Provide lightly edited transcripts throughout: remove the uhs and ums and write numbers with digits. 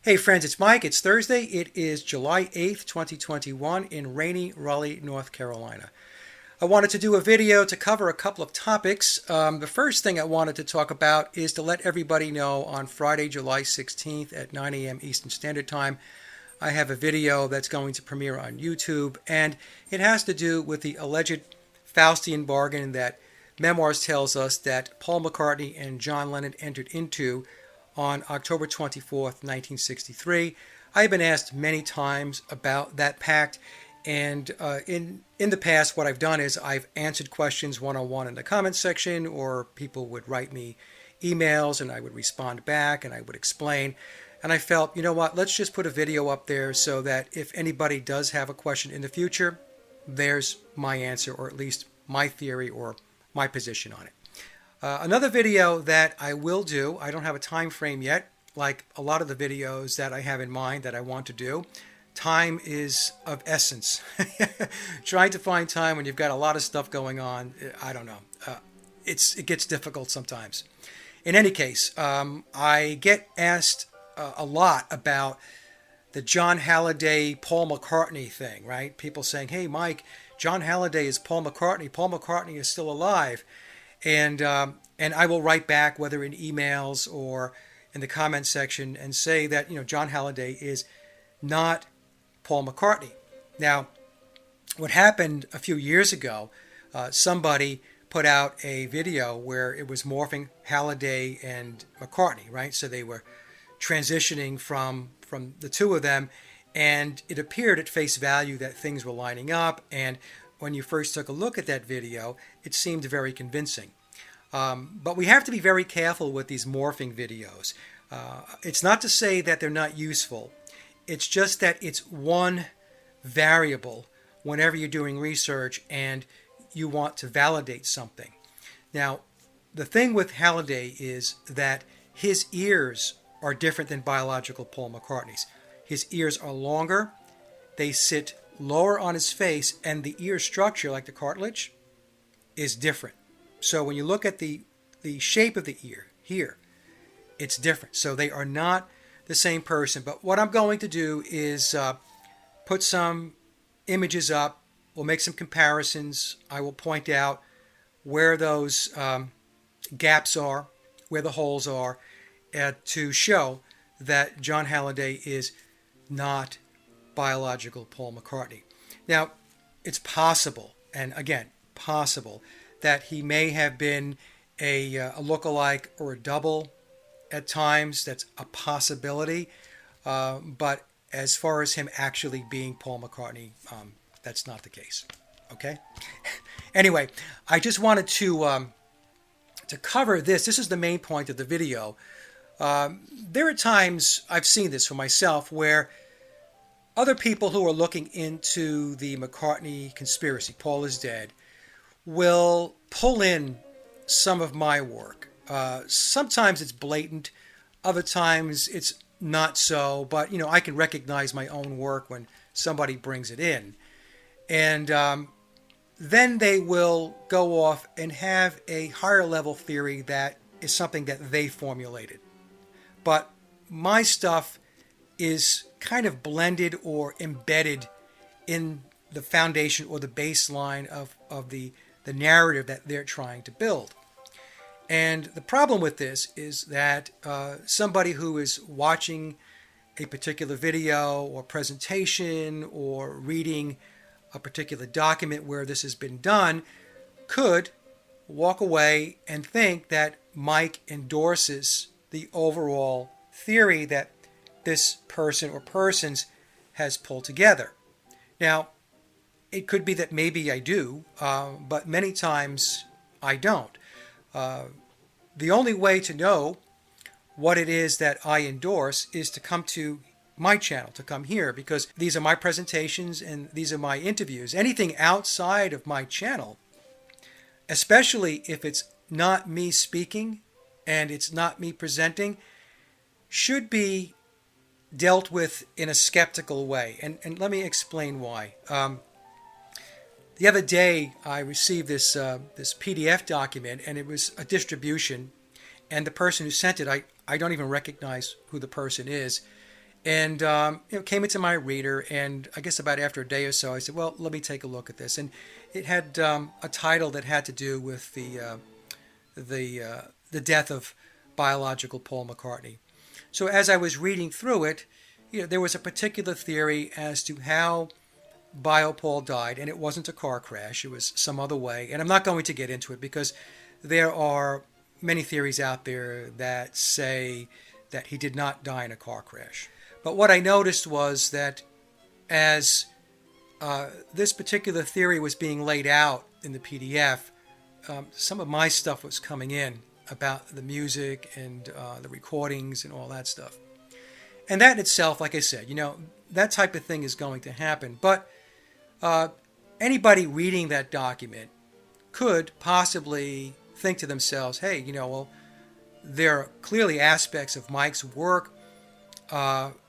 Hey friends, it's Mike. It's Thursday. It is July 8th, 2021 in rainy Raleigh, North Carolina. I wanted to do a video to cover a couple of topics. The first thing I wanted to talk about is to let everybody know on Friday, July 16th at 9 a.m. Eastern Standard Time, I have a video that's going to premiere on YouTube, and it has to do with the alleged Faustian bargain that Memoirs tells us that Paul McCartney and John Lennon entered into on October 24th, 1963. I've been asked many times about that pact, and in the past what I've done is I've answered questions one-on-one in the comments section, or people would write me emails and I would respond back and I would explain. And I felt, you know what, let's just put a video up there so that if anybody does have a question in the future, there's my answer, or at least my theory or my position on it. Another video that I will do, I don't have a time frame yet, like a lot of the videos that I have in mind that I want to do. Time is of essence. Trying to find time when you've got a lot of stuff going on, I don't know. It gets difficult sometimes. In any case, I get asked a lot about the John Halliday, Paul McCartney thing, right? People saying, hey, Mike, John Halliday is Paul McCartney. Paul McCartney is still alive. And I will write back, whether in emails or in the comment section, and say that, you know, John Halliday is not Paul McCartney. Now, what happened a few years ago, somebody put out a video where it was morphing Halliday and McCartney, right? So they were transitioning from the two of them, and it appeared at face value that things were lining up, and when you first took a look at that video, it seemed very convincing. But we have to be very careful with these morphing videos. It's not to say that they're not useful. It's just that it's one variable whenever you're doing research and you want to validate something. Now, the thing with Halliday is that his ears are different than biological Paul McCartney's. His ears are longer, they sit lower on his face, and the ear structure, like the cartilage, is different. So when you look at the shape of the ear here, it's different. So they are not the same person. But what I'm going to do is put some images up. We'll make some comparisons. I will point out where those gaps are, where the holes are, to show that John Halliday is not biological Paul McCartney. Now, it's possible, and again, possible, that he may have been a look-alike or a double at times. That's a possibility. But as far as him actually being Paul McCartney, that's not the case. Okay? Anyway, I just wanted to cover this. This is the main point of the video. There are times, I've seen this for myself, where other people who are looking into the McCartney conspiracy, Paul is dead, will pull in some of my work. Sometimes it's blatant, other times it's not so, but you know, I can recognize my own work when somebody brings it in. And then they will go off and have a higher level theory that is something that they formulated. But my stuff is kind of blended or embedded in the foundation or the baseline of the narrative that they're trying to build. And the problem with this is that somebody who is watching a particular video or presentation or reading a particular document where this has been done could walk away and think that Mike endorses the overall theory that this person or persons has pulled together. Now, it could be that maybe I do, but many times I don't. The only way to know what it is that I endorse is to come to my channel, to come here, because these are my presentations and these are my interviews. Anything outside of my channel, especially if it's not me speaking and it's not me presenting, should be dealt with in a skeptical way. And let me explain why. The other day, I received this PDF document, and it was a distribution, and the person who sent it, I don't even recognize who the person is, and came into my reader, and I guess about after a day or so, I said, well, let me take a look at this. And it had a title that had to do with the death of biological Paul McCartney. So as I was reading through it, there was a particular theory as to how Bio Paul died, and it wasn't a car crash. It was some other way. And I'm not going to get into it because there are many theories out there that say that he did not die in a car crash. But what I noticed was that as this particular theory was being laid out in the PDF, some of my stuff was coming in about the music and the recordings and all that stuff. And that in itself, like I said, that type of thing is going to happen. But anybody reading that document could possibly think to themselves, hey, well, there are clearly aspects of Mike's work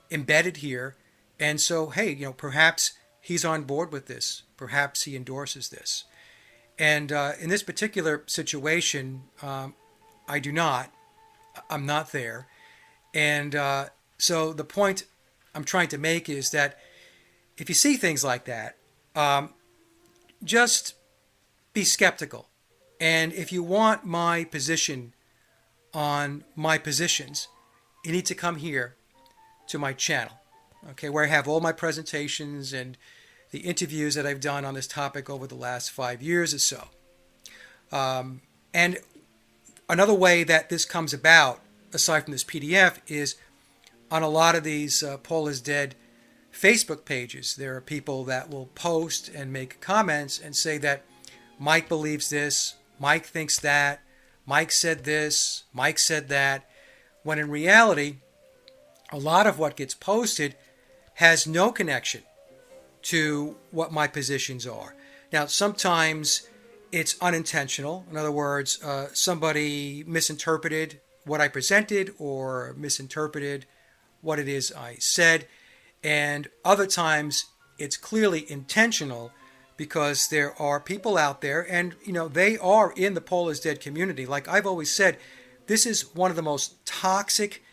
embedded here. And so, hey, perhaps he's on board with this. Perhaps he endorses this. And in this particular situation, I do not. I'm not there. And so the point I'm trying to make is that if you see things like that, just be skeptical. And if you want my position on my positions, you need to come here to my channel, okay, where I have all my presentations and the interviews that I've done on this topic over the last 5 years or so. And another way that this comes about, aside from this PDF, is on a lot of these Paul is Dead Facebook pages. There are people that will post and make comments and say that Mike believes this, Mike thinks that, Mike said this, Mike said that, when in reality, a lot of what gets posted has no connection to what my positions are. Now, sometimes it's unintentional. In other words, somebody misinterpreted what I presented or misinterpreted what it is I said. And other times it's clearly intentional because there are people out there and, they are in the Paul is Dead community. Like I've always said, this is one of the most toxic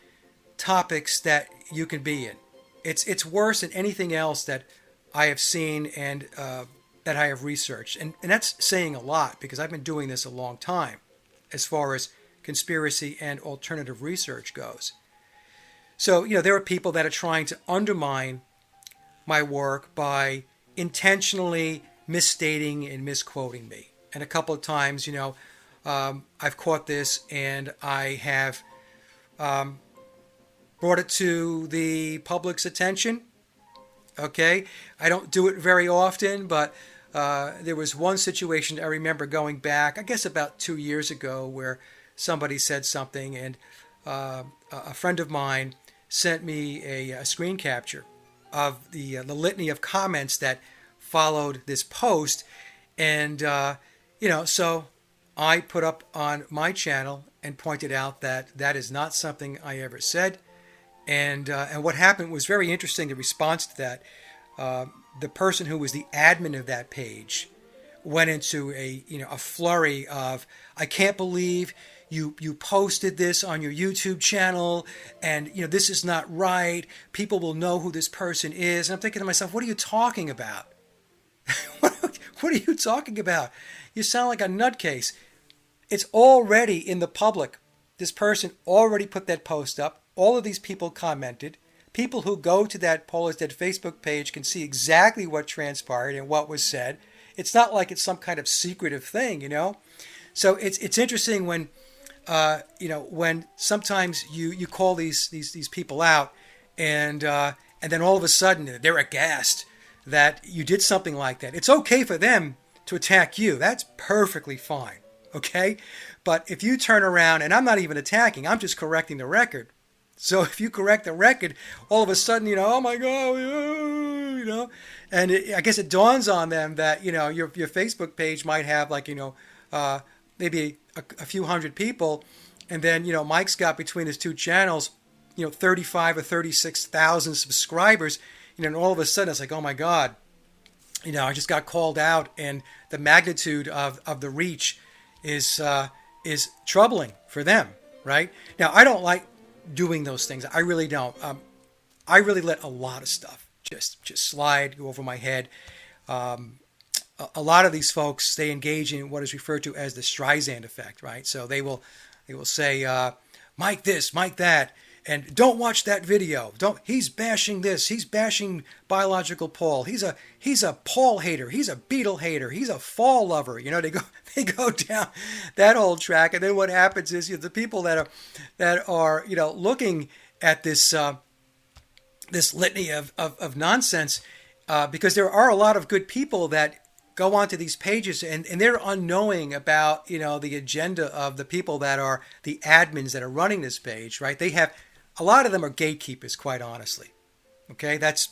topics that you can be in. It's worse than anything else that I have seen and that I have researched. And that's saying a lot because I've been doing this a long time as far as conspiracy and alternative research goes. So, there are people that are trying to undermine my work by intentionally misstating and misquoting me. And a couple of times, I've caught this and I have brought it to the public's attention. Okay, I don't do it very often, but there was one situation I remember going back, I guess about 2 years ago, where somebody said something, and a friend of mine sent me a screen capture of the litany of comments that followed this post, and so I put up on my channel and pointed out that that is not something I ever said. And what happened was very interesting. The response to that, the person who was the admin of that page went into a flurry of, I can't believe you posted this on your YouTube channel, and this is not right. People will know who this person is. And I'm thinking to myself, what are you talking about? What are you talking about? You sound like a nutcase. It's already in the public. This person already put that post up. All of these people commented. People who go to that Paul is Dead Facebook page can see exactly what transpired and what was said. It's not like it's some kind of secretive thing, So it's interesting when, when sometimes you call these people out, and then all of a sudden they're aghast that you did something like that. It's okay for them to attack you. That's perfectly fine, okay? But if you turn around, and I'm not even attacking, I'm just correcting the record. So if you correct the record, all of a sudden, oh my God, and I guess it dawns on them that, your Facebook page might have like, maybe a few hundred people. And then, Mike's got between his two channels, 35 or 36,000 subscribers, and all of a sudden it's like, oh my God, I just got called out, and the magnitude of the reach is troubling for them, right? Now, I don't like doing those things. I really don't. I really let a lot of stuff just slide, go over my head. Um, a lot of these folks, they engage in what is referred to as the Streisand effect, right? So they will say, Mike this, Mike that, and don't watch that video. Don't. He's bashing this. He's bashing biological Paul. He's a Paul hater. He's a Beatle hater. He's a fall lover. They go down that whole track, and then what happens is the people that are looking at this litany of nonsense, because there are a lot of good people that go onto these pages, and they're unknowing about the agenda of the people that are the admins that are running this page, right? They have a lot of them are gatekeepers, quite honestly. Okay, that's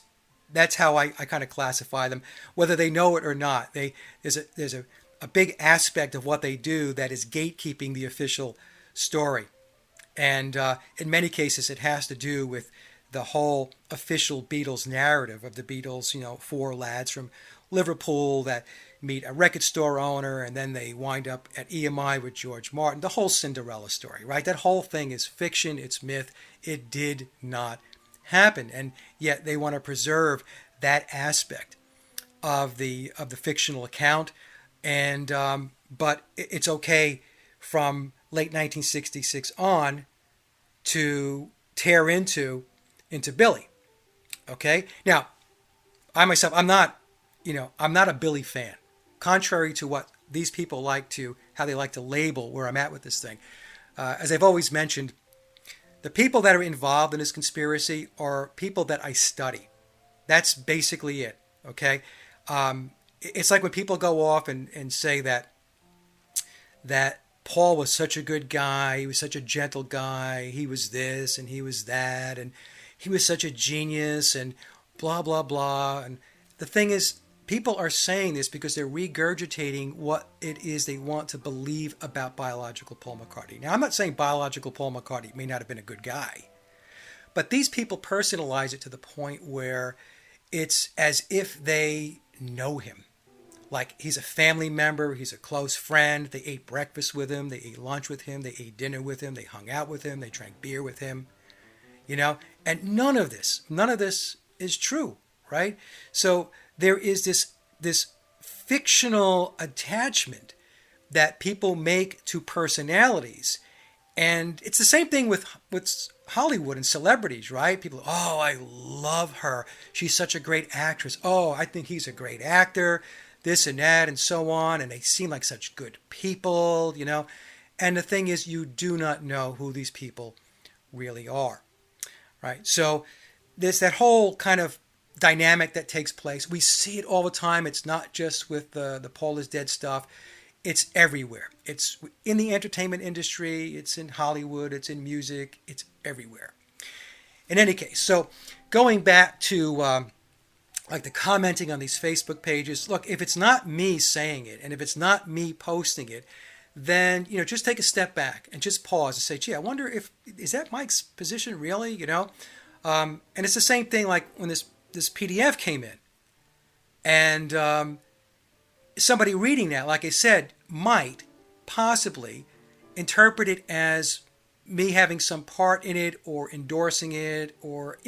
how I kind of classify them, whether they know it or not. There's a big aspect of what they do that is gatekeeping the official story. And in many cases, it has to do with the whole official Beatles narrative of the Beatles, four lads from Liverpool that meet a record store owner, and then they wind up at EMI with George Martin. The whole Cinderella story, right? That whole thing is fiction, it's myth. It did not happen. And yet they want to preserve that aspect of the fictional account. And but it's okay from late 1966 on to tear into Billy. Okay? Now, I myself, I'm not a Billy fan. Contrary to what these people how they like to label where I'm at with this thing. As I've always mentioned, the people that are involved in this conspiracy are people that I study. That's basically it. Okay? It's like when people go off and say that Paul was such a good guy, he was such a gentle guy, he was this and he was that, and he was such a genius, and blah, blah, blah. And the thing is, people are saying this because they're regurgitating what it is they want to believe about biological Paul McCartney. Now, I'm not saying biological Paul McCartney may not have been a good guy, but these people personalize it to the point where it's as if they know him. Like he's a family member, he's a close friend, they ate breakfast with him, they ate lunch with him, they ate dinner with him, they hung out with him, they drank beer with him, and none of this is true, right? So there is this fictional attachment that people make to personalities, and it's the same thing with Hollywood and celebrities, right? People, oh, I love her, she's such a great actress. Oh, I think he's a great actor. This and that and so on, and they seem like such good people, And the thing is, you do not know who these people really are, right? So there's that whole kind of dynamic that takes place. We see it all the time. It's not just with the Paul is dead stuff. It's everywhere. It's in the entertainment industry. It's in Hollywood. It's in music. It's everywhere. In any case, so going back to like the commenting on these Facebook pages, look, if it's not me saying it and if it's not me posting it, then just take a step back and just pause and say, gee, I wonder is that Mike's position really, and it's the same thing like when this PDF came in, and somebody reading that, like I said, might possibly interpret it as me having some part in it or endorsing it, or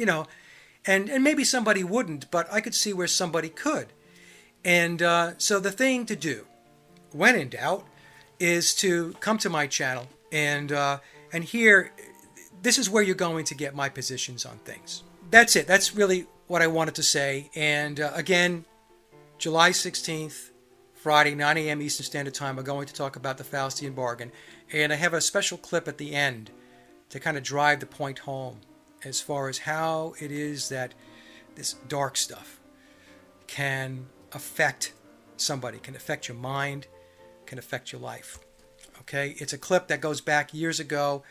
and maybe somebody wouldn't, but I could see where somebody could. And so the thing to do, when in doubt, is to come to my channel and here, this is where you're going to get my positions on things. That's it. That's really what I wanted to say. And again, July 16th, Friday, 9 a.m. Eastern Standard Time, we're going to talk about the Faustian bargain. And I have a special clip at the end to kind of drive the point home as far as how it is that this dark stuff can affect somebody, can affect your mind, can affect your life. Okay, it's a clip that goes back years ago.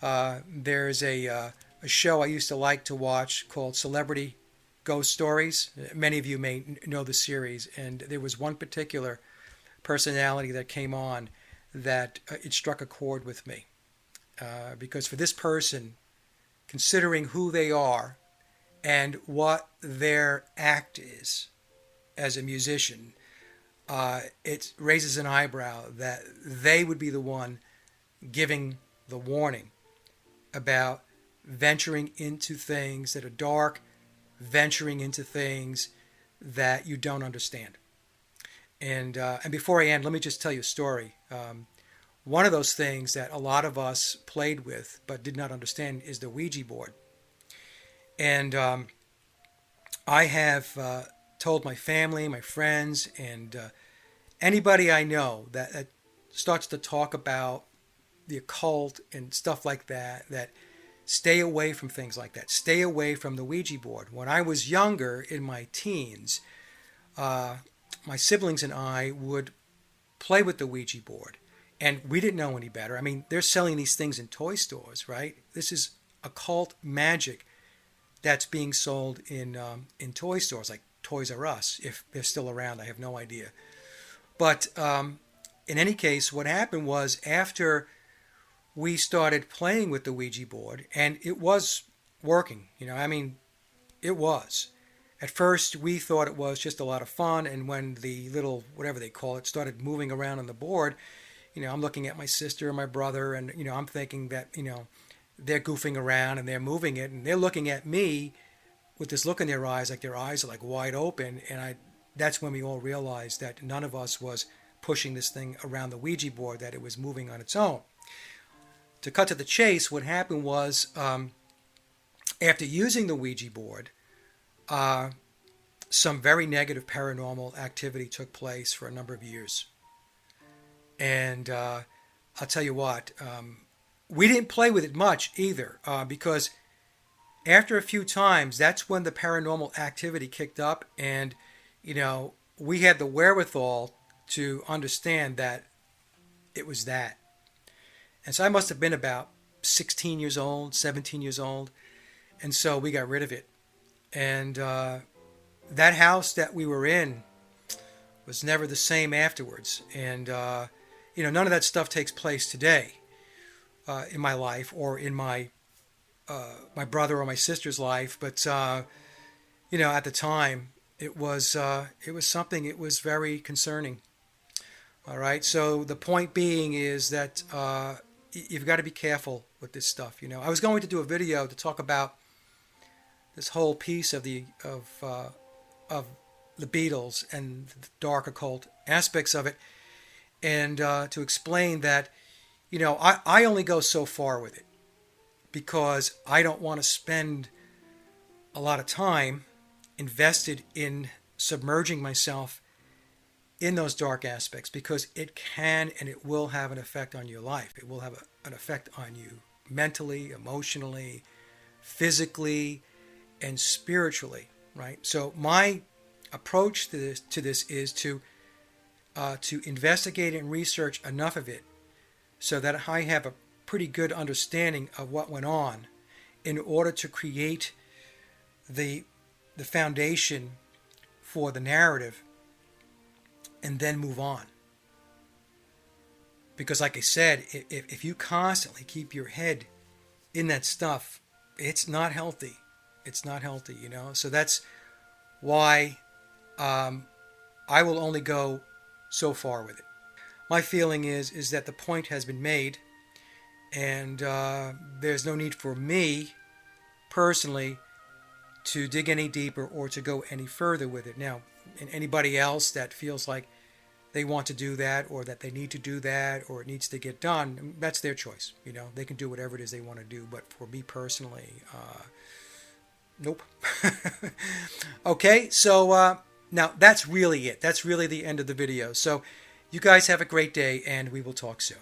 There's a show I used to like to watch called Celebrity Ghost Stories. Many of you may know the series, and there was one particular personality that came on that it struck a chord with me. Because for this person, considering who they are and what their act is as a musician, it raises an eyebrow that they would be the one giving the warning about venturing into things that are dark, venturing into things that you don't understand. And before I end, let me just tell you a story. One of those things that a lot of us played with but did not understand is the Ouija board. And I have told my family, my friends, and anybody I know that starts to talk about the occult and stuff like that, that stay away from things like that. Stay away from the Ouija board. When I was younger, in my teens, my siblings and I would play with the Ouija board. And we didn't know any better. I mean, they're selling these things in toy stores, right? This is occult magic that's being sold in toy stores, like Toys R Us, if they're still around. I have no idea. But in any case, what happened was after we started playing with the Ouija board, and it was working, I mean, it was. At first, we thought it was just a lot of fun, and when the little, whatever they call it, started moving around on the board, I'm looking at my sister and my brother, and, I'm thinking that, they're goofing around and they're moving it, and they're looking at me with this look in their eyes, like their eyes are like wide open, and that's when we all realized that none of us was pushing this thing around the Ouija board, that it was moving on its own. To cut to the chase, what happened was after using the Ouija board, some very negative paranormal activity took place for a number of years. And I'll tell you what, we didn't play with it much either, because after a few times, that's when the paranormal activity kicked up, and, we had the wherewithal to understand that it was that. And so I must have been about 16 years old, 17 years old. And so we got rid of it. And that house that we were in was never the same afterwards. And, none of that stuff takes place today in my life or in my brother or my sister's life. But, at the time, it was something, it was very concerning. All right. So the point being is that you've got to be careful with this stuff. I was going to do a video to talk about this whole piece of the Beatles and the dark occult aspects of it, and to explain that I only go so far with it, because I don't want to spend a lot of time invested in submerging myself in those dark aspects, because it can and it will have an effect on your life. It will have an effect on you mentally, emotionally, physically, and spiritually, right? So my approach to this is to investigate and research enough of it so that I have a pretty good understanding of what went on, in order to create the foundation for the narrative, and then move on. Because like I said, if you constantly keep your head in that stuff, it's not healthy. It's not healthy, So that's why I will only go so far with it. My feeling is that the point has been made, and there's no need for me personally to dig any deeper or to go any further with it. Now, and anybody else that feels like they want to do that, or that they need to do that, or it needs to get done, that's their choice. They can do whatever it is they want to do. But for me personally, nope. Okay, so now that's really it. That's really the end of the video. So you guys have a great day, and we will talk soon.